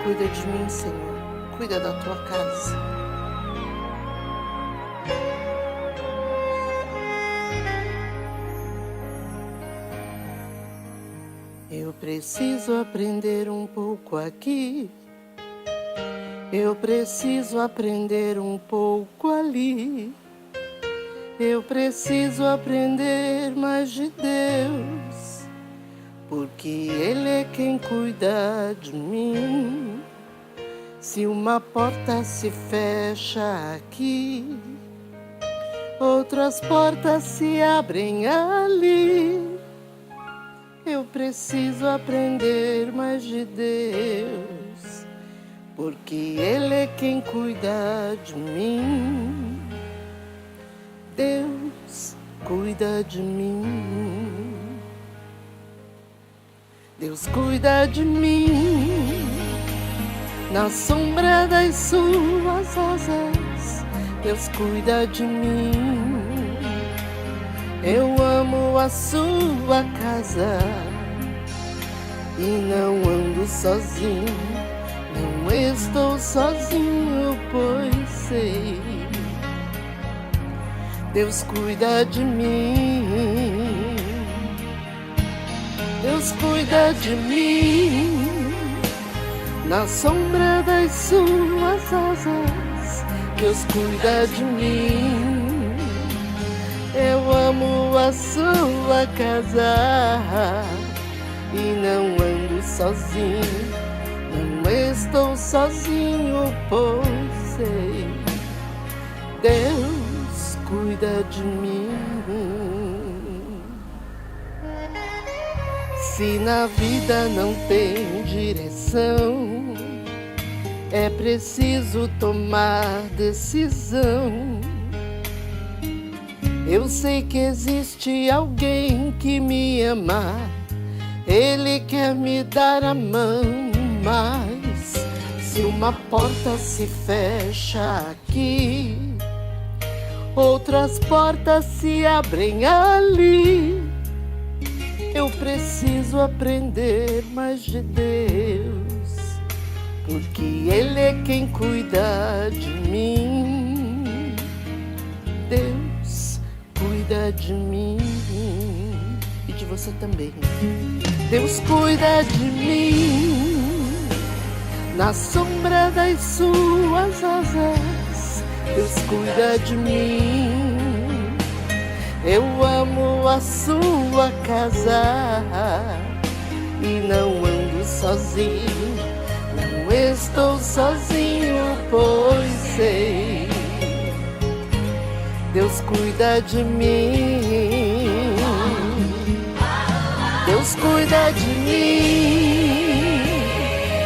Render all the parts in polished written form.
Cuida de mim, Senhor. Cuida da tua casa. Eu preciso aprender um pouco aqui. Eu preciso aprender um pouco ali. Eu preciso aprender mais de Deus, porque Ele é quem cuida de mim. Se uma porta se fecha aqui, outras portas se abrem ali. Eu preciso aprender mais de Deus, porque Ele é quem cuida de mim. Deus cuida de mim. Deus cuida de mim. Na sombra das suas asas, Deus cuida de mim. Eu amo a sua casa e não ando sozinho. Não estou sozinho, pois sei. Deus cuida de mim. Deus cuida de mim. Na sombra das suas asas, Deus cuida de mim. Eu amo a sua casa e não ando sozinho. Não estou sozinho, pois sei. Deus cuida de mim. Se na vida não tem direção, é preciso tomar decisão. Eu sei que existe alguém que me ama. Ele quer me dar a mão, mas se uma porta se fecha aqui, outras portas se abrem ali. Eu preciso aprender mais de Deus, porque Ele é quem cuida de mim. Deus cuida de mim e de você também. Deus cuida de mim. Na sombra das suas asas, Deus cuida de mim. Eu amo a sua casa e não ando sozinho. Não estou sozinho, pois sei. Deus cuida de mim. Deus cuida de mim.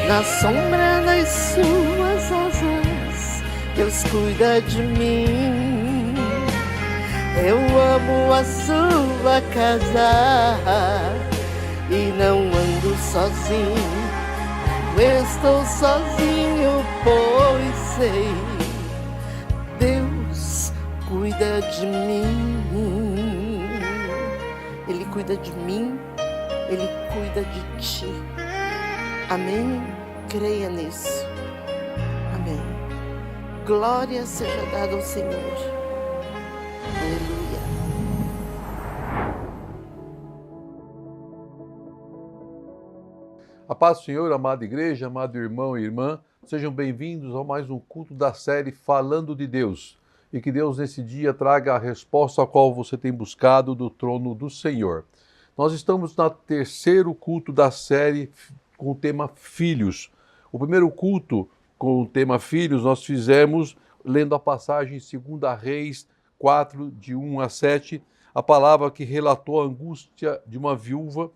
Na sombra das suas asas, Deus cuida de mim. Eu amo a sua casa e não ando sozinho. Não estou sozinho, pois sei. Deus cuida de mim. Ele cuida de mim, Ele cuida de ti. Amém? Creia nisso. Amém. Glória seja dada ao Senhor. Aleluia. A paz do Senhor, amada igreja, amado irmão e irmã, sejam bem-vindos a mais um culto da série Falando de Deus. E que Deus nesse dia traga a resposta a qual você tem buscado do trono do Senhor. Nós estamos no terceiro culto da série com o tema Filhos. O primeiro culto com o tema Filhos nós fizemos lendo a passagem em 2 Reis 4, de 1 a 7, a palavra que relatou a angústia de uma viúva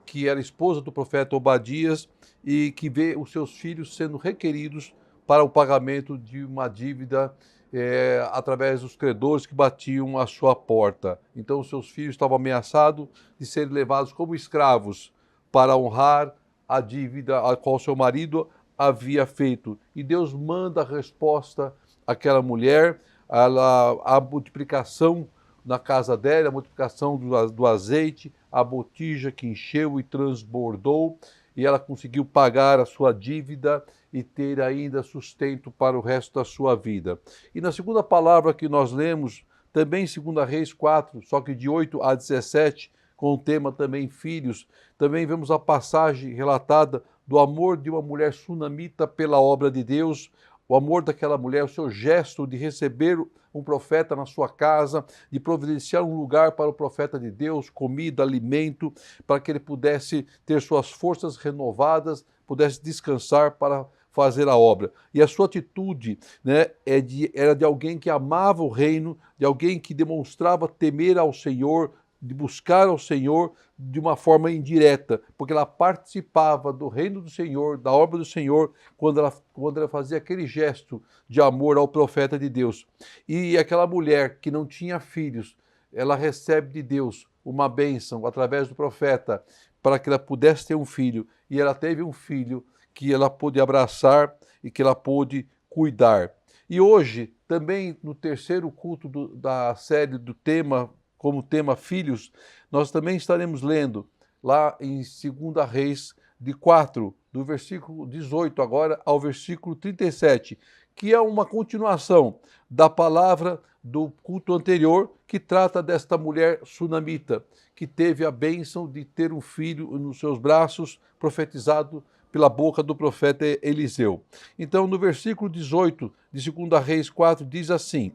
que era esposa do profeta Obadias e que vê os seus filhos sendo requeridos para o pagamento de uma dívida através dos credores que batiam à sua porta. Então os seus filhos estavam ameaçados de serem levados como escravos para honrar a dívida a qual seu marido havia feito. E Deus manda a resposta àquela mulher, a multiplicação na casa dela, a multiplicação do azeite, a botija que encheu e transbordou, e ela conseguiu pagar a sua dívida e ter ainda sustento para o resto da sua vida. E na segunda palavra que nós lemos, também em 2 Reis 4, só que de 8 a 17, com o tema também filhos, também vemos a passagem relatada do amor de uma mulher sunamita pela obra de Deus, o amor daquela mulher, o seu gesto de receber um profeta na sua casa, de providenciar um lugar para o profeta de Deus, comida, alimento, para que ele pudesse ter suas forças renovadas, pudesse descansar para fazer a obra. E a sua atitude, né, era de alguém que amava o reino, de alguém que demonstrava temer ao Senhor, de buscar ao Senhor de uma forma indireta, porque ela participava do reino do Senhor, da obra do Senhor, quando ela fazia aquele gesto de amor ao profeta de Deus. E aquela mulher que não tinha filhos, ela recebe de Deus uma bênção através do profeta para que ela pudesse ter um filho, e ela teve um filho que ela pôde abraçar e que ela pôde cuidar. E hoje, também no terceiro culto da série do tema, como tema filhos, nós também estaremos lendo lá em 2 Reis de 4, do versículo 18 agora ao versículo 37, que é uma continuação da palavra do culto anterior, que trata desta mulher sunamita, que teve a bênção de ter um filho nos seus braços, profetizado pela boca do profeta Eliseu. Então, no versículo 18 de 2 Reis 4, diz assim: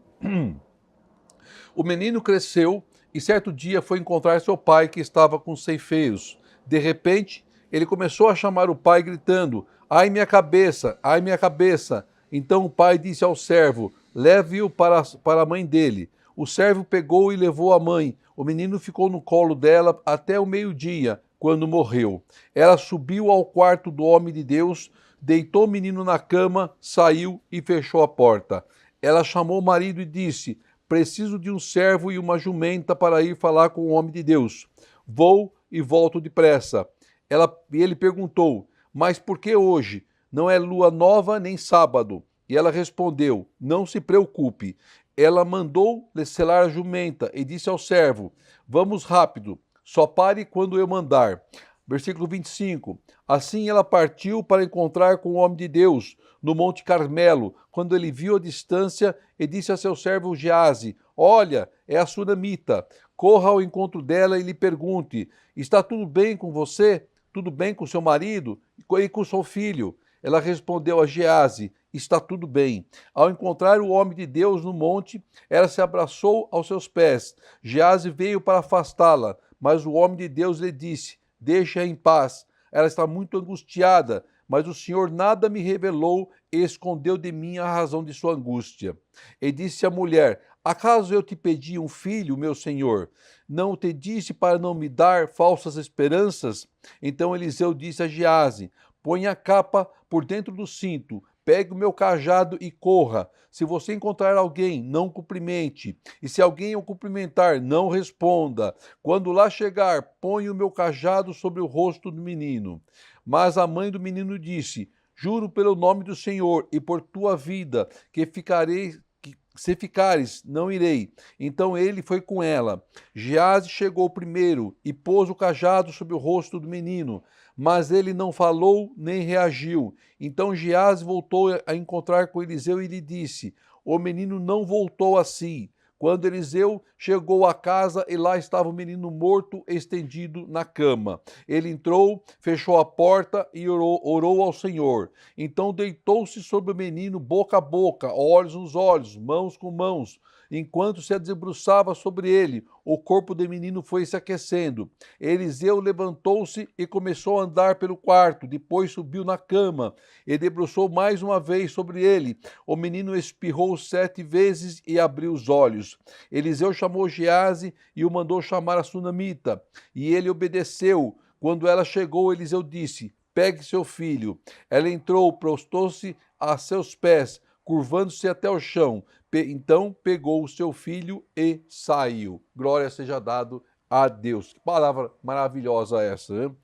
O menino cresceu e certo dia foi encontrar seu pai, que estava com ceifeiros. De repente, ele começou a chamar o pai, gritando: Ai, minha cabeça! Ai, minha cabeça! Então o pai disse ao servo: Leve-o para a mãe dele. O servo pegou e levou a mãe. O menino ficou no colo dela até o meio-dia, quando morreu. Ela subiu ao quarto do homem de Deus, deitou o menino na cama, saiu e fechou a porta. Ela chamou o marido e disse: Preciso de um servo e uma jumenta para ir falar com o homem de Deus. Vou e volto depressa. Ele perguntou: Mas por que hoje? Não é lua nova nem sábado. E ela respondeu: Não se preocupe. Ela mandou selar a jumenta e disse ao servo: Vamos rápido, só pare quando eu mandar. Versículo 25. Assim ela partiu para encontrar com o homem de Deus no Monte Carmelo, quando ele viu a distância, e disse a seu servo Geazi: Olha, é a sunamita. Corra ao encontro dela e lhe pergunte: Está tudo bem com você? Tudo bem com seu marido? E com seu filho? Ela respondeu a Geazi: Está tudo bem. Ao encontrar o homem de Deus no monte, ela se abraçou aos seus pés. Geazi veio para afastá-la, mas o homem de Deus lhe disse: Deixa-a em paz. Ela está muito angustiada, mas o Senhor nada me revelou e escondeu de mim a razão de sua angústia. E disse a mulher: Acaso eu te pedi um filho, meu senhor? Não te disse para não me dar falsas esperanças? Então Eliseu disse a Geazi: Põe a capa por dentro do cinto, pegue o meu cajado e corra. Se você encontrar alguém, não cumprimente. E se alguém o cumprimentar, não responda. Quando lá chegar, põe o meu cajado sobre o rosto do menino. Mas a mãe do menino disse: Juro pelo nome do Senhor e por tua vida, que se ficares, não irei. Então ele foi com ela. Geazi chegou primeiro e pôs o cajado sobre o rosto do menino, mas ele não falou nem reagiu. Então Geazi voltou a encontrar com Eliseu e lhe disse: O menino não voltou a si. Quando Eliseu chegou à casa, e lá estava o menino morto, estendido na cama. Ele entrou, fechou a porta e orou ao Senhor. Então deitou-se sobre o menino boca a boca, olhos nos olhos, mãos com mãos. Enquanto se debruçava sobre ele, o corpo do menino foi se aquecendo. Eliseu levantou-se e começou a andar pelo quarto, depois subiu na cama e debruçou mais uma vez sobre ele. O menino espirrou 7 vezes e abriu os olhos. Eliseu chamou Geazi e o mandou chamar a sunamita, e ele obedeceu. Quando ela chegou, Eliseu disse: Pegue seu filho. Ela entrou, prostou-se a seus pés, curvando-se até o chão. Então pegou o seu filho e saiu. Glória seja dado a Deus. Que palavra maravilhosa essa, né?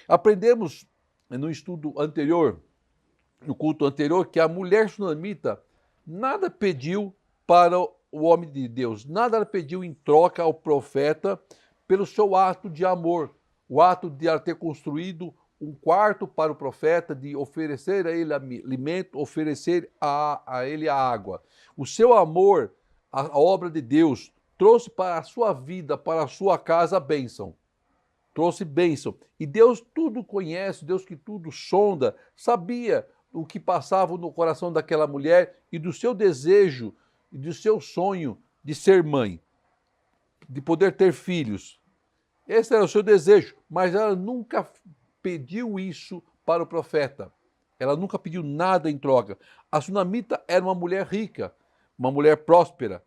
Aprendemos no estudo anterior, no culto anterior, que a mulher sunamita nada pediu para o homem de Deus, nada ela pediu em troca ao profeta pelo seu ato de amor, o ato de ela ter construído um quarto para o profeta, de oferecer a ele alimento, oferecer a ele a água. O seu amor, a obra de Deus, trouxe para a sua vida, para a sua casa, a bênção. Trouxe bênção. E Deus tudo conhece, Deus que tudo sonda, sabia o que passava no coração daquela mulher e do seu desejo e do seu sonho de ser mãe, de poder ter filhos. Esse era o seu desejo, mas ela nunca pediu isso para o profeta. Ela nunca pediu nada em troca. A sunamita era uma mulher rica, uma mulher próspera,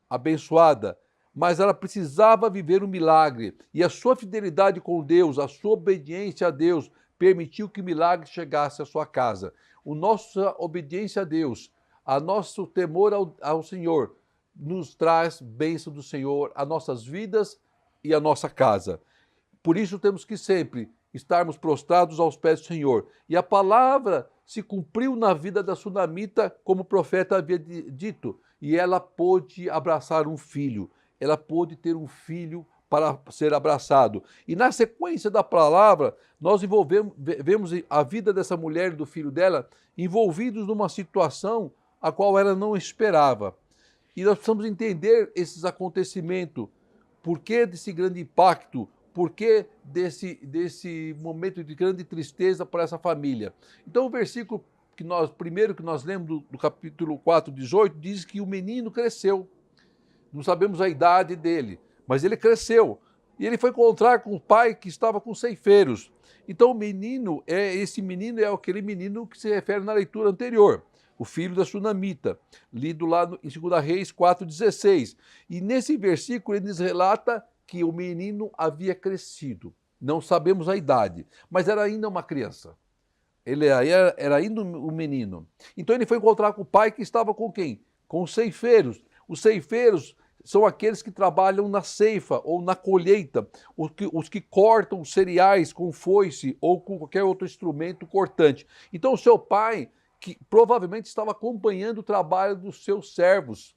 abençoada, mas ela precisava viver um milagre. E a sua fidelidade com Deus, a sua obediência a Deus, permitiu que o milagre chegasse à sua casa. A nossa obediência a Deus, a nosso temor ao Senhor, nos traz bênção do Senhor a nossas vidas e a nossa casa. Por isso temos que sempre estarmos prostrados aos pés do Senhor. E a palavra se cumpriu na vida da sunamita, como o profeta havia dito, e ela pôde abraçar um filho. Ela pôde ter um filho para ser abraçado. E na sequência da palavra, nós vemos a vida dessa mulher e do filho dela envolvidos numa situação a qual ela não esperava. E nós precisamos entender esses acontecimentos, por que desse grande impacto, por que desse momento de grande tristeza para essa família. Então o versículo primeiro que nós lemos do capítulo 4, 18, diz que o menino cresceu. Não sabemos a idade dele, mas ele cresceu. E ele foi encontrar com o pai que estava com ceifeiros. Então esse menino é aquele menino que se refere na leitura anterior, o filho da sunamita, lido lá em 2 Reis 4,16. E nesse versículo ele nos relata que o menino havia crescido. Não sabemos a idade, mas era ainda uma criança. Ele era ainda um menino. Então ele foi encontrar com o pai que estava com quem? Com os ceifeiros. Os ceifeiros são aqueles que trabalham na ceifa ou na colheita, os que cortam os cereais com foice ou com qualquer outro instrumento cortante. Então o seu pai, que provavelmente estava acompanhando o trabalho dos seus servos,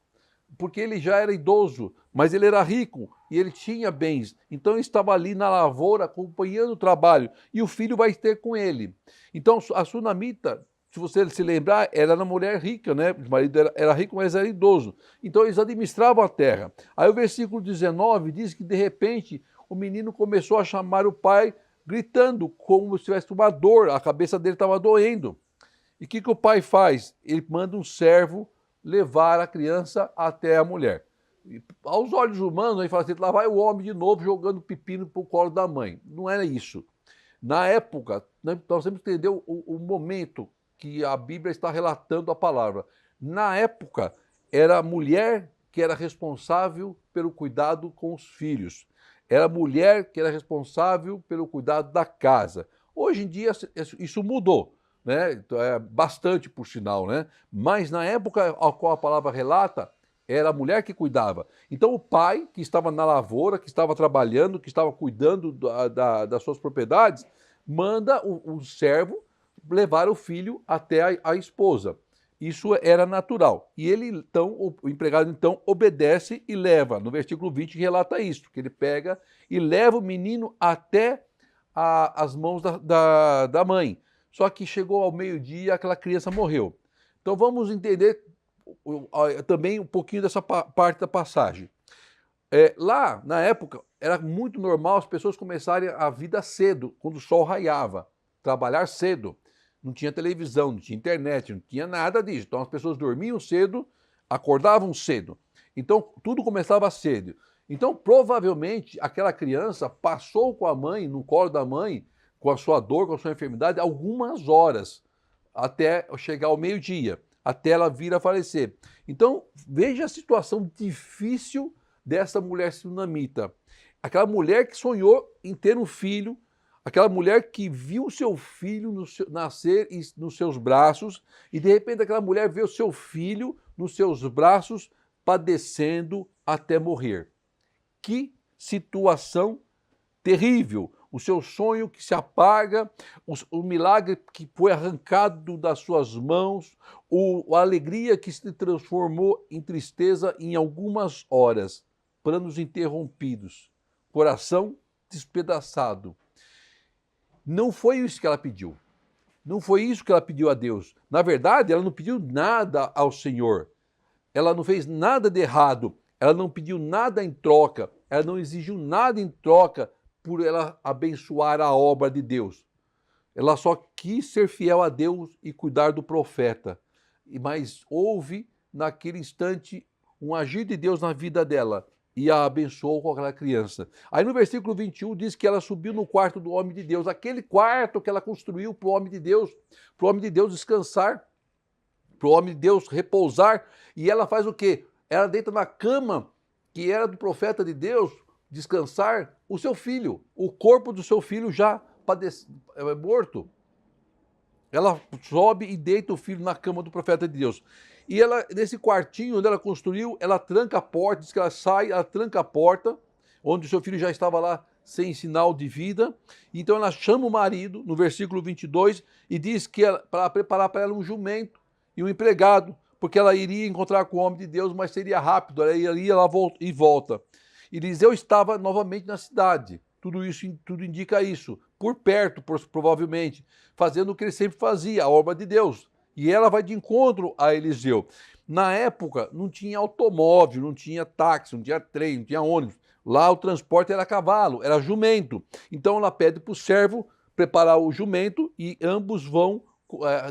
porque ele já era idoso, mas ele era rico e ele tinha bens. Então ele estava ali na lavoura acompanhando o trabalho e o filho vai ter com ele. Então a sunamita, se você se lembrar, era uma mulher rica, né? O marido era rico, mas era idoso. Então eles administravam a terra. Aí o versículo 19 diz que de repente o menino começou a chamar o pai, gritando como se tivesse uma dor, a cabeça dele estava doendo. E o que o pai faz? Ele manda um servo levar a criança até a mulher. E, aos olhos humanos, ele fala assim, lá vai o homem de novo jogando pepino para o colo da mãe. Não era isso. Na época, nós temos que entender o momento que a Bíblia está relatando a palavra. Na época, era a mulher que era responsável pelo cuidado com os filhos. Era a mulher que era responsável pelo cuidado da casa. Hoje em dia, isso mudou, né? Bastante, por sinal, né? Mas na época a qual a palavra relata, era a mulher que cuidava. Então o pai, que estava na lavoura, que estava trabalhando, que estava cuidando das suas propriedades, manda o servo levar o filho até a esposa. Isso era natural. E ele, então, o empregado, então, obedece e leva. No versículo 20 relata isso, que ele pega e leva o menino até as mãos da mãe. Só que chegou ao meio-dia e aquela criança morreu. Então vamos entender também um pouquinho dessa parte da passagem. Lá, na época, era muito normal as pessoas começarem a vida cedo, quando o sol raiava, trabalhar cedo. Não tinha televisão, não tinha internet, não tinha nada disso. Então as pessoas dormiam cedo, acordavam cedo. Então tudo começava cedo. Então provavelmente aquela criança passou com a mãe, no colo da mãe, com a sua dor, com a sua enfermidade, algumas horas, até chegar ao meio-dia, até ela vir a falecer. Então veja a situação difícil dessa mulher sunamita. Aquela mulher que sonhou em ter um filho, aquela mulher que viu o seu filho nascer nos seus braços e de repente aquela mulher vê o seu filho nos seus braços padecendo até morrer. Que situação terrível! O seu sonho que se apaga, o milagre que foi arrancado das suas mãos, a alegria que se transformou em tristeza em algumas horas, planos interrompidos, coração despedaçado. Não foi isso que ela pediu. Não foi isso que ela pediu a Deus. Na verdade, ela não pediu nada ao Senhor. Ela não fez nada de errado. Ela não pediu nada em troca. Ela não exigiu nada em troca por ela abençoar a obra de Deus. Ela só quis ser fiel a Deus e cuidar do profeta. Mas houve, naquele instante, um agir de Deus na vida dela e a abençoou com aquela criança. Aí no versículo 21 diz que ela subiu no quarto do homem de Deus, aquele quarto que ela construiu para o homem de Deus descansar, para o homem de Deus repousar, e ela faz o quê? Ela deita na cama que era do profeta de Deus, descansar o seu filho, o corpo do seu filho já morto. Ela sobe e deita o filho na cama do profeta de Deus. E ela, nesse quartinho onde ela construiu, ela tranca a porta, diz que ela sai, ela tranca a porta, onde o seu filho já estava lá sem sinal de vida. Então ela chama o marido, no versículo 22, e diz que para preparar para ela um jumento e um empregado, porque ela iria encontrar com o homem de Deus, mas seria rápido, ela iria lá e volta. Eliseu estava novamente na cidade. Tudo indica isso, por perto, provavelmente, fazendo o que ele sempre fazia, a obra de Deus. E ela vai de encontro a Eliseu. Na época, não tinha automóvel, não tinha táxi, não tinha trem, não tinha ônibus. Lá o transporte era cavalo, era jumento. Então ela pede para o servo preparar o jumento e ambos vão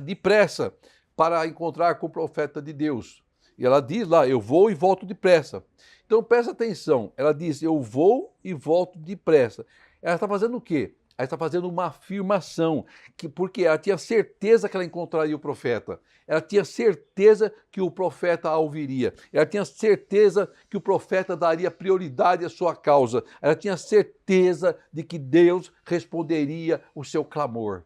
depressa para encontrar com o profeta de Deus. E ela diz lá, eu vou e volto depressa. Então presta atenção, ela diz, eu vou e volto depressa. Ela está fazendo o quê? Ela está fazendo uma afirmação, porque ela tinha certeza que ela encontraria o profeta. Ela tinha certeza que o profeta a ouviria. Ela tinha certeza que o profeta daria prioridade à sua causa. Ela tinha certeza de que Deus responderia o seu clamor.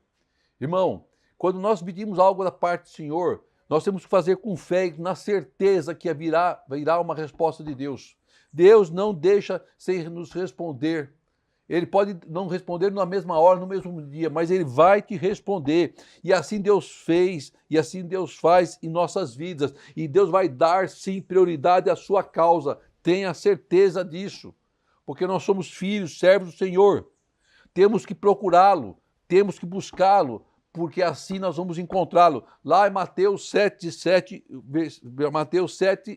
Irmão, quando nós pedimos algo da parte do Senhor, nós temos que fazer com fé e na certeza que virá uma resposta de Deus. Deus não deixa sem nos responder. Ele pode não responder na mesma hora, no mesmo dia, mas ele vai te responder. E assim Deus fez, e assim Deus faz em nossas vidas. E Deus vai dar, sim, prioridade à sua causa. Tenha certeza disso. Porque nós somos filhos, servos do Senhor. Temos que procurá-lo, temos que buscá-lo, porque assim nós vamos encontrá-lo. Lá em Mateus 7,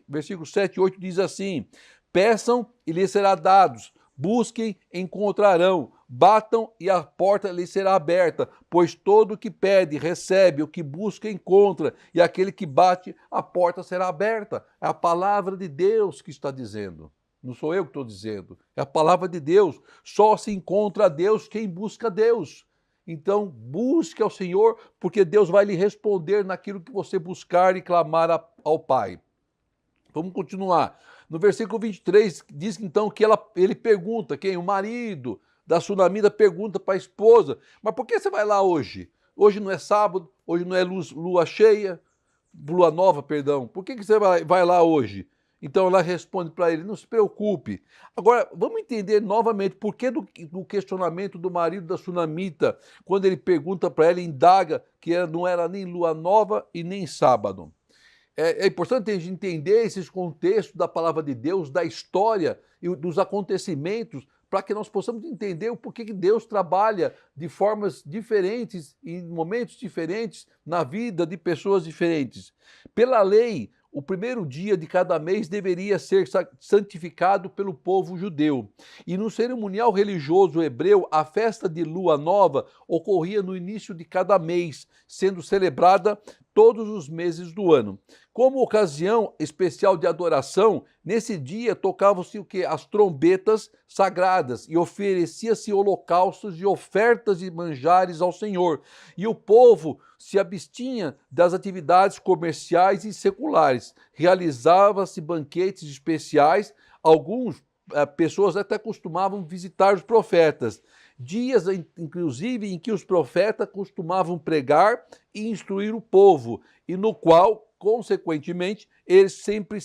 versículo 7 e 8 diz assim, peçam e lhes será dados, busquem, encontrarão, batam e a porta lhes será aberta, pois todo o que pede, recebe, o que busca, encontra, e aquele que bate, a porta será aberta. É a palavra de Deus que está dizendo. Não sou eu que estou dizendo, é a palavra de Deus. Só se encontra a Deus quem busca Deus. Então, busque ao Senhor, porque Deus vai lhe responder naquilo que você buscar e clamar ao Pai. Vamos continuar. No versículo 23, diz então que ele pergunta, o marido da sunamita pergunta para a esposa, mas por que você vai lá hoje? Hoje não é sábado, hoje não é lua cheia, lua nova, perdão. Por que você vai lá hoje? Então ela responde para ele, não se preocupe. Agora, vamos entender novamente por que do questionamento do marido da sunamita, quando ele pergunta para ela, indaga que não era nem lua nova e nem sábado. É importante a gente entender esses contextos da palavra de Deus, da história e dos acontecimentos, para que nós possamos entender o porquê que Deus trabalha de formas diferentes, em momentos diferentes, na vida de pessoas diferentes. Pela lei, o primeiro dia de cada mês deveria ser santificado pelo povo judeu. E no cerimonial religioso hebreu, a festa de lua nova ocorria no início de cada mês, sendo celebrada todos os meses do ano. Como ocasião especial de adoração, nesse dia tocavam-se o quê? As trombetas sagradas e oferecia-se holocaustos e ofertas de manjares ao Senhor. E o povo se abstinha das atividades comerciais e seculares. Realizava-se banquetes especiais, algumas pessoas até costumavam visitar os profetas. Dias, inclusive, em que os profetas costumavam pregar e instruir o povo, e no qual, consequentemente, eles sempre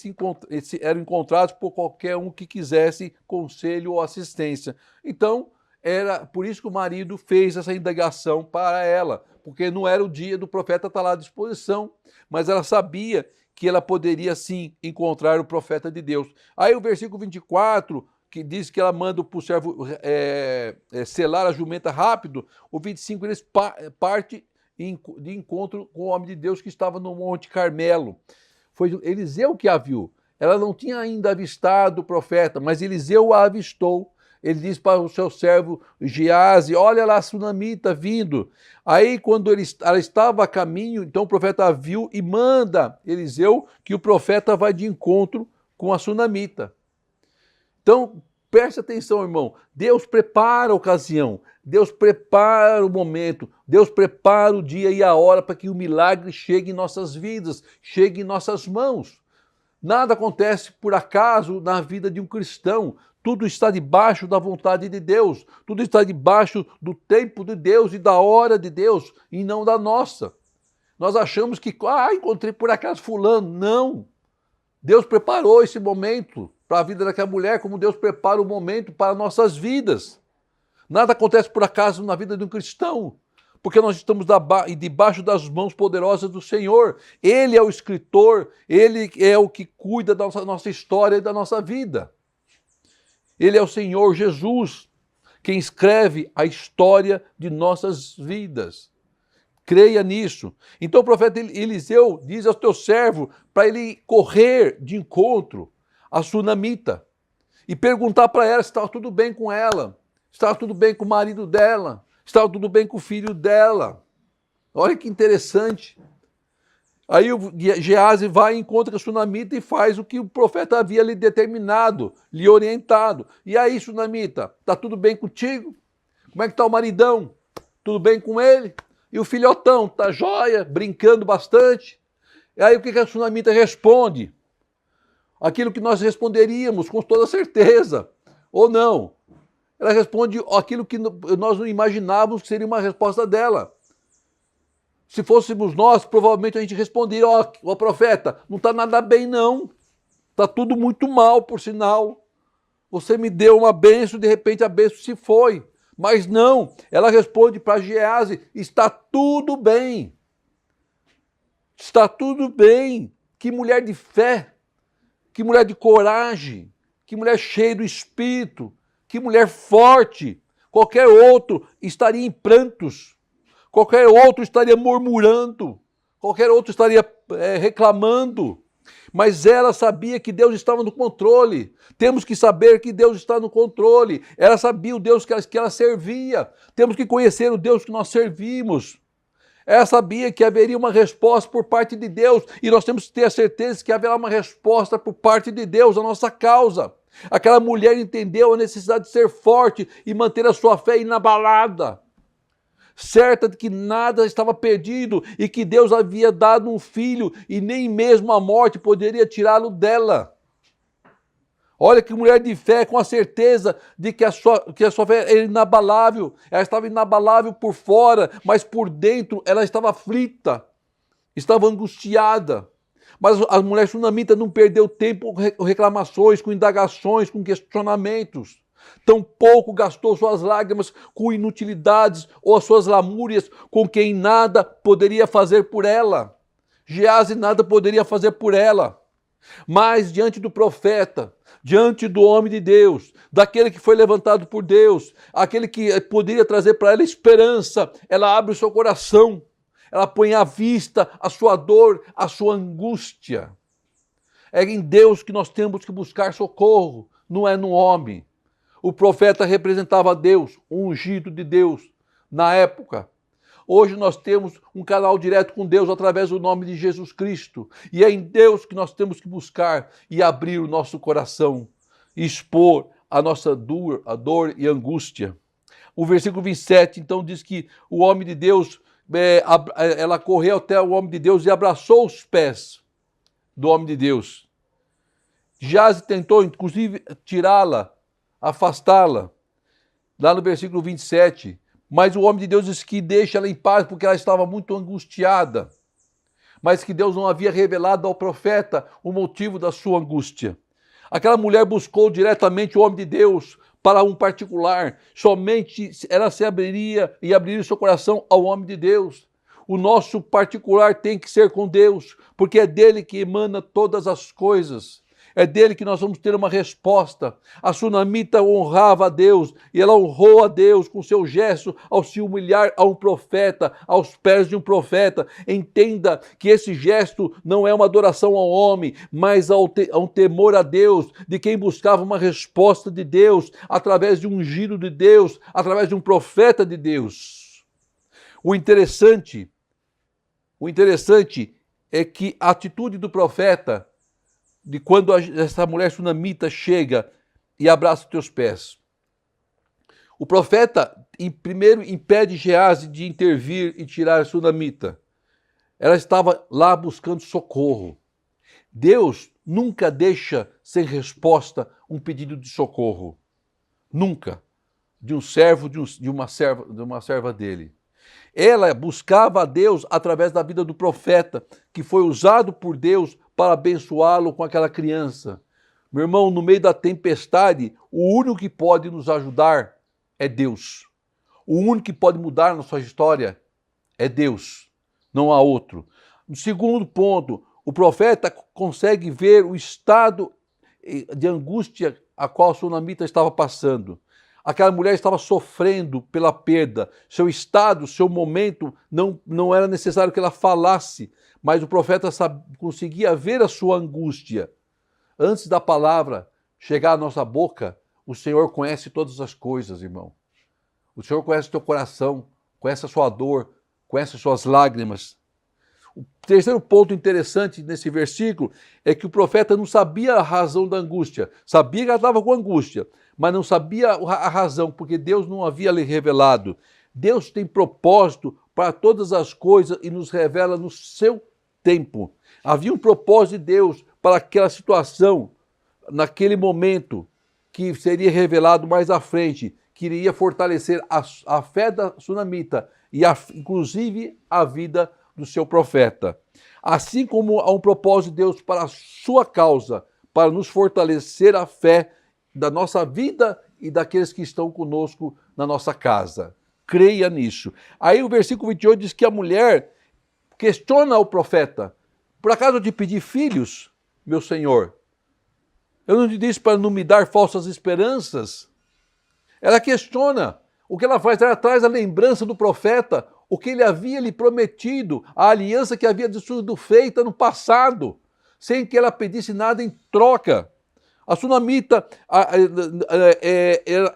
eram encontrados por qualquer um que quisesse conselho ou assistência. Então, era por isso que o marido fez essa indagação para ela, porque não era o dia do profeta estar lá à disposição, mas ela sabia que ela poderia sim encontrar o profeta de Deus. Aí o versículo 24 que diz que ela manda para o servo selar a jumenta rápido, o 25 eles parte de encontro com o homem de Deus que estava no Monte Carmelo. Foi Eliseu que a viu. Ela não tinha ainda avistado o profeta, mas Eliseu a avistou. Ele diz para o seu servo Geazi, olha lá a sunamita vindo. Aí quando ela estava a caminho, então o profeta a viu e manda Eliseu que o profeta vai de encontro com a sunamita. Então, preste atenção, irmão. Deus prepara a ocasião, Deus prepara o momento, Deus prepara o dia e a hora para que o milagre chegue em nossas vidas, chegue em nossas mãos. Nada acontece por acaso na vida de um cristão. Tudo está debaixo da vontade de Deus. Tudo está debaixo do tempo de Deus e da hora de Deus e não da nossa. Nós achamos que, encontrei por acaso fulano. Não. Deus preparou esse momento para a vida daquela mulher, como Deus prepara o momento para nossas vidas. Nada acontece por acaso na vida de um cristão, porque nós estamos debaixo das mãos poderosas do Senhor. Ele é o escritor, Ele é o que cuida da nossa história e da nossa vida. Ele é o Senhor Jesus, quem escreve a história de nossas vidas. Creia nisso. Então o profeta Eliseu diz ao teu servo para ele correr de encontro à sunamita e perguntar para ela se estava tudo bem com ela, se estava tudo bem com o marido dela, se estava tudo bem com o filho dela. Olha que interessante. Aí o Geazi vai e encontra a sunamita e faz o que o profeta havia lhe determinado, lhe orientado. E aí, sunamita, está tudo bem contigo? Como é que está o maridão? Tudo bem com ele? E o filhotão, está jóia, brincando bastante? E aí o que a sunamita responde? Aquilo que nós responderíamos com toda certeza, ou não. Ela responde aquilo que nós não imaginávamos que seria uma resposta dela. Se fôssemos nós, provavelmente a gente responderia, ó profeta, não está nada bem não, está tudo muito mal, por sinal. Você me deu uma bênção, de repente a bênção se foi. Mas não, ela responde para Geazi, está tudo bem. Está tudo bem. Que mulher de fé, que mulher de coragem, que mulher cheia do Espírito, que mulher forte. Qualquer outro estaria em prantos. Qualquer outro estaria murmurando, qualquer outro estaria reclamando, mas ela sabia que Deus estava no controle. Temos que saber que Deus está no controle. Ela sabia o Deus que ela servia. Temos que conhecer o Deus que nós servimos. Ela sabia que haveria uma resposta por parte de Deus e nós temos que ter a certeza que haverá uma resposta por parte de Deus à nossa causa. Aquela mulher entendeu a necessidade de ser forte e manter a sua fé inabalada, certa de que nada estava perdido e que Deus havia dado um filho e nem mesmo a morte poderia tirá-lo dela. Olha que mulher de fé, com a certeza de que a sua fé era inabalável. Ela estava inabalável por fora, mas por dentro ela estava aflita, estava angustiada. Mas a mulher sunamita não perdeu tempo com reclamações, com indagações, com questionamentos. Tampouco gastou suas lágrimas com inutilidades ou as suas lamúrias com quem nada poderia fazer por ela. Geazi nada poderia fazer por ela. Mas diante do profeta, diante do homem de Deus, daquele que foi levantado por Deus, aquele que poderia trazer para ela esperança, ela abre o seu coração, ela põe à vista a sua dor, a sua angústia. É em Deus que nós temos que buscar socorro, não é no homem. O profeta representava Deus, o ungido de Deus, na época. Hoje nós temos um canal direto com Deus através do nome de Jesus Cristo. E é em Deus que nós temos que buscar e abrir o nosso coração, e expor a nossa dor e angústia. O versículo 27, então, diz que o homem de Deus, ela correu até o homem de Deus e abraçou os pés do homem de Deus. Geazi tentou, inclusive, tirá-la, afastá-la, lá no versículo 27, mas o homem de Deus disse que deixa ela em paz porque ela estava muito angustiada, mas que Deus não havia revelado ao profeta o motivo da sua angústia. Aquela mulher buscou diretamente o homem de Deus para um particular, somente ela se abriria e abriria o seu coração ao homem de Deus. O nosso particular tem que ser com Deus, porque é dele que emana todas as coisas. é dele que nós vamos ter uma resposta. A sunamita honrava a Deus e ela honrou a Deus com seu gesto ao se humilhar a um profeta, aos pés de um profeta. Entenda que esse gesto não é uma adoração ao homem, mas a um temor a Deus, de quem buscava uma resposta de Deus, através de um ungido de Deus, através de um profeta de Deus. O interessante é que a atitude do profeta, de quando essa mulher sunamita chega e abraça os teus pés. O profeta primeiro impede Geazi de intervir e tirar a sunamita. Ela estava lá buscando socorro. Deus nunca deixa sem resposta um pedido de socorro. Nunca. De um servo, de uma serva dele. Ela buscava a Deus através da vida do profeta, que foi usado por Deus para abençoá-lo com aquela criança. Meu irmão, no meio da tempestade, o único que pode nos ajudar é Deus. O único que pode mudar nossa história é Deus, não há outro. No segundo ponto, o profeta consegue ver o estado de angústia a qual a sunamita estava passando. Aquela mulher estava sofrendo pela perda. Seu estado, seu momento, não era necessário que ela falasse, mas o profeta conseguia ver a sua angústia. Antes da palavra chegar à nossa boca, o Senhor conhece todas as coisas, irmão. O Senhor conhece o teu coração, conhece a sua dor, conhece as suas lágrimas. O terceiro ponto interessante nesse versículo é que o profeta não sabia a razão da angústia. Sabia que ela estava com angústia, mas não sabia a razão, porque Deus não havia lhe revelado. Deus tem propósito para todas as coisas e nos revela no seu tempo. Havia um propósito de Deus para aquela situação, naquele momento, que seria revelado mais à frente, que iria fortalecer a fé da sunamita e inclusive a vida do seu profeta. Assim como há um propósito de Deus para a sua causa, para nos fortalecer a fé da nossa vida e daqueles que estão conosco na nossa casa. Creia nisso. Aí o versículo 28 diz que a mulher questiona o profeta. Por acaso eu te pedi filhos, meu senhor? Eu não te disse para não me dar falsas esperanças? Ela questiona. O que ela faz? Ela traz a lembrança do profeta, o que ele havia lhe prometido, a aliança que havia sido feita no passado, sem que ela pedisse nada em troca. A sunamita,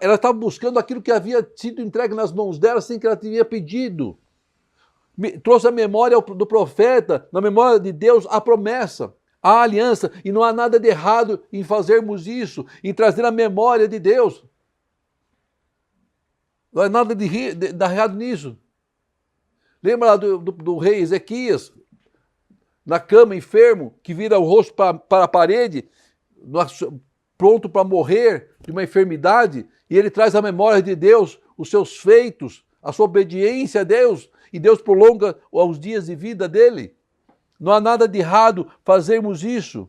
ela estava buscando aquilo que havia sido entregue nas mãos dela sem que ela tinha pedido. Trouxe a memória do profeta, na memória de Deus, a promessa, a aliança. E não há nada de errado em fazermos isso, em trazer a memória de Deus. Não há nada de errado nisso. Lembra lá do rei Ezequias, na cama, enfermo, que vira o rosto para a parede, pronto para morrer de uma enfermidade, e ele traz a memória de Deus, os seus feitos, a sua obediência a Deus, e Deus prolonga os dias de vida dele. Não há nada de errado fazermos isso.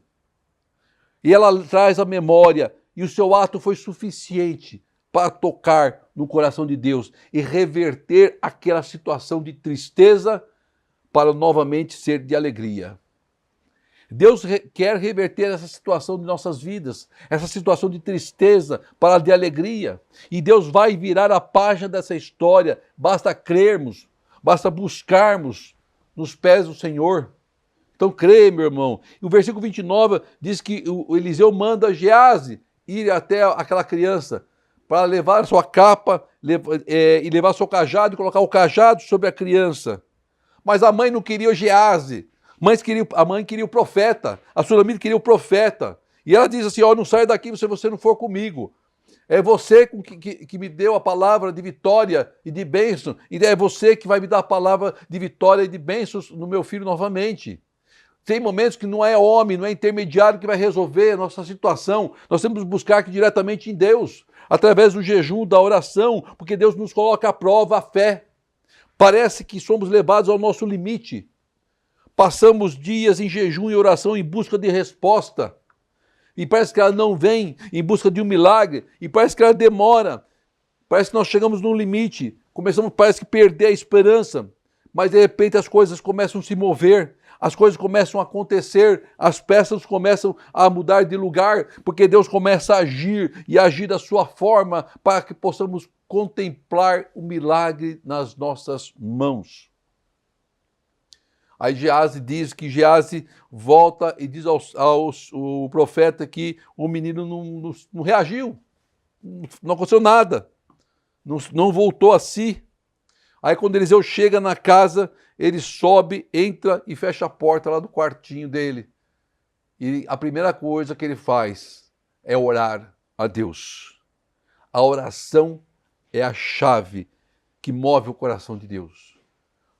E ela traz a memória, e o seu ato foi suficiente para tocar no coração de Deus e reverter aquela situação de tristeza para novamente ser de alegria. Deus quer reverter essa situação de nossas vidas, essa situação de tristeza para a de alegria. E Deus vai virar a página dessa história, basta crermos, basta buscarmos nos pés do Senhor. Então creia, meu irmão. E o versículo 29 diz que o Eliseu manda Geazi ir até aquela criança para levar a sua capa e levar seu cajado e colocar o cajado sobre a criança. Mas a mãe não queria o Geazi. A mãe queria o profeta, a sunamita queria o profeta. E ela diz assim, não saia daqui se você não for comigo. É você que me deu a palavra de vitória e de bênção. E é você que vai me dar a palavra de vitória e de bênçãos no meu filho novamente. Tem momentos que não é homem, não é intermediário que vai resolver a nossa situação. Nós temos que buscar aqui diretamente em Deus, através do jejum, da oração, porque Deus nos coloca à prova a fé. Parece que somos levados ao nosso limite. Passamos dias em jejum e oração em busca de resposta. E parece que ela não vem em busca de um milagre. E parece que ela demora. Parece que nós chegamos num limite. Parece que perder a esperança. mas de repente as coisas começam a se mover, as coisas começam a acontecer, as peças começam a mudar de lugar, porque Deus começa a agir e agir da sua forma para que possamos contemplar o milagre nas nossas mãos. Aí Geazi diz que Geazi volta e diz ao profeta que o menino não reagiu, não aconteceu nada, não voltou a si. Aí quando Eliseu chega na casa, ele sobe, entra e fecha a porta lá do quartinho dele. E a primeira coisa que ele faz é orar a Deus. A oração é a chave que move o coração de Deus.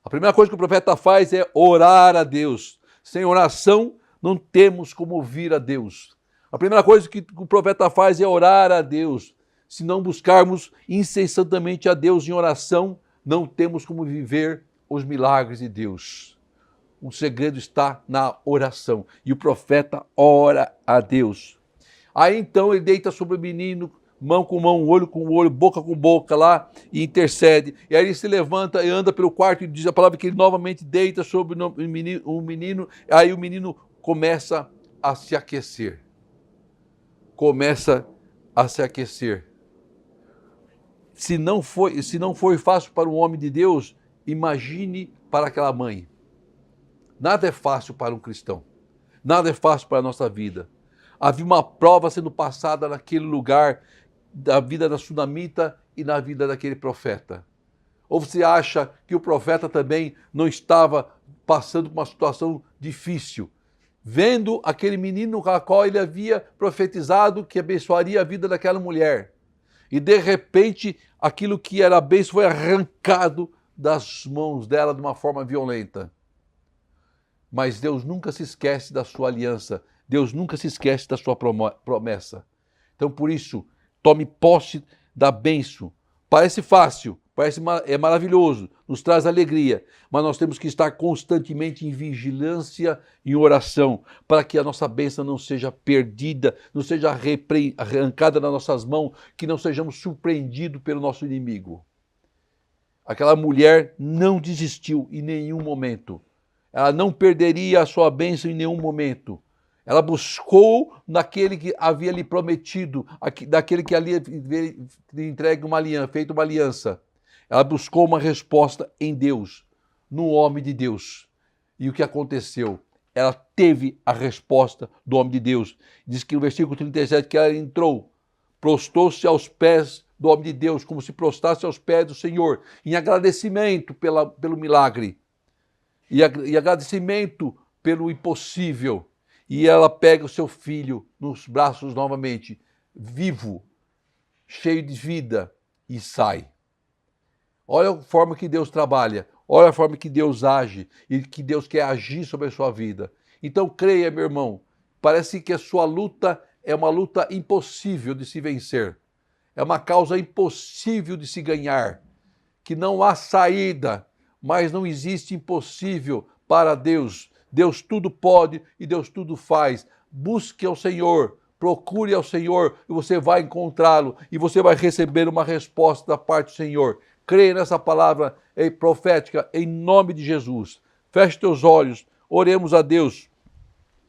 A primeira coisa que o profeta faz é orar a Deus. Sem oração, não temos como ouvir a Deus. A primeira coisa que o profeta faz é orar a Deus. Se não buscarmos incessantemente a Deus em oração, não temos como viver os milagres de Deus. O segredo está na oração. E o profeta ora a Deus. Aí então ele deita sobre o menino, mão com mão, olho com olho, boca com boca lá, e intercede. E aí ele se levanta e anda pelo quarto e diz a palavra que ele novamente deita sobre o menino. Aí o menino começa a se aquecer. Começa a se aquecer. Se não foi fácil para um homem de Deus, imagine para aquela mãe. Nada é fácil para um cristão. Nada é fácil para a nossa vida. Havia uma prova sendo passada naquele lugar da vida da sunamita e na vida daquele profeta. Ou você acha que o profeta também não estava passando por uma situação difícil? Vendo aquele menino com a qual ele havia profetizado que abençoaria a vida daquela mulher. E de repente, aquilo que era bênção foi arrancado das mãos dela de uma forma violenta. Mas Deus nunca se esquece da sua aliança. Deus nunca se esquece da sua promessa. Então, por isso, tome posse da bênção. Parece fácil, é maravilhoso, nos traz alegria, mas nós temos que estar constantemente em vigilância, em oração, para que a nossa bênção não seja perdida, não seja arrancada das nossas mãos, que não sejamos surpreendidos pelo nosso inimigo. Aquela mulher não desistiu em nenhum momento. Ela não perderia a sua bênção em nenhum momento. Ela buscou naquele que havia lhe prometido, daquele que ali entregue uma aliança, feito uma aliança. Ela buscou uma resposta em Deus, no homem de Deus. E o que aconteceu? Ela teve a resposta do homem de Deus. Diz que no versículo 37 que ela entrou, prostou-se aos pés do homem de Deus, como se prostrasse aos pés do Senhor, em agradecimento pelo milagre, e agradecimento pelo impossível. E ela pega o seu filho nos braços novamente, vivo, cheio de vida, e sai. Olha a forma que Deus trabalha, olha a forma que Deus age e que Deus quer agir sobre a sua vida. Então creia, meu irmão, parece que a sua luta é uma luta impossível de se vencer. É uma causa impossível de se ganhar, que não há saída, mas não existe impossível para Deus. Deus tudo pode e Deus tudo faz. Busque ao Senhor, procure ao Senhor e você vai encontrá-lo e você vai receber uma resposta da parte do Senhor. Creia nessa palavra profética em nome de Jesus. Feche teus olhos, oremos a Deus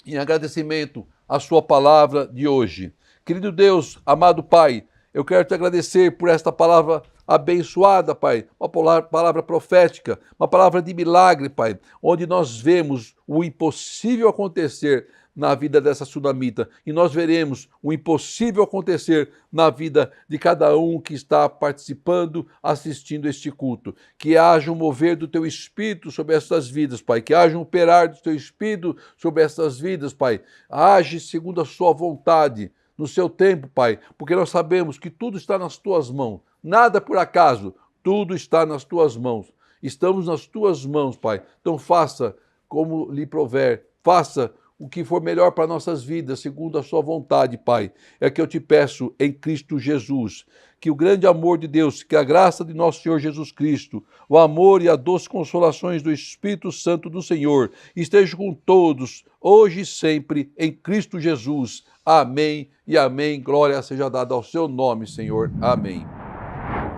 em agradecimento à sua palavra de hoje. Querido Deus, amado Pai, eu quero te agradecer por esta palavra abençoada, Pai, uma palavra profética, uma palavra de milagre, Pai, onde nós vemos o impossível acontecer na vida dessa sunamita e nós veremos o impossível acontecer na vida de cada um que está participando, assistindo este culto. Que haja um mover do Teu Espírito sobre essas vidas, Pai, que haja um operar do Teu Espírito sobre essas vidas, Pai. Age segundo a Sua vontade, no Seu tempo, Pai, porque nós sabemos que tudo está nas Tuas mãos. Nada por acaso, tudo está nas Tuas mãos. Estamos nas Tuas mãos, Pai. Então faça como lhe prover, faça o que for melhor para nossas vidas, segundo a Sua vontade, Pai. É que eu te peço em Cristo Jesus, que o grande amor de Deus, que a graça de nosso Senhor Jesus Cristo, o amor e as doces consolações do Espírito Santo do Senhor, estejam com todos, hoje e sempre, em Cristo Jesus. Amém e amém. Glória seja dada ao Seu nome, Senhor. Amém.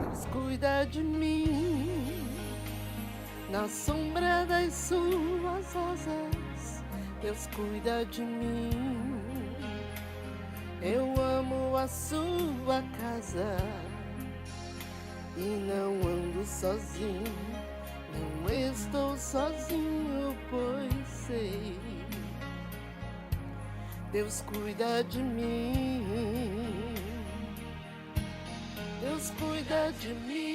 Deus cuida de mim, Na sombra das suas asas, Deus cuida de mim. Eu amo a sua casa e não ando sozinho, não estou sozinho, pois sei, Deus cuida de mim. Deus cuida de mim.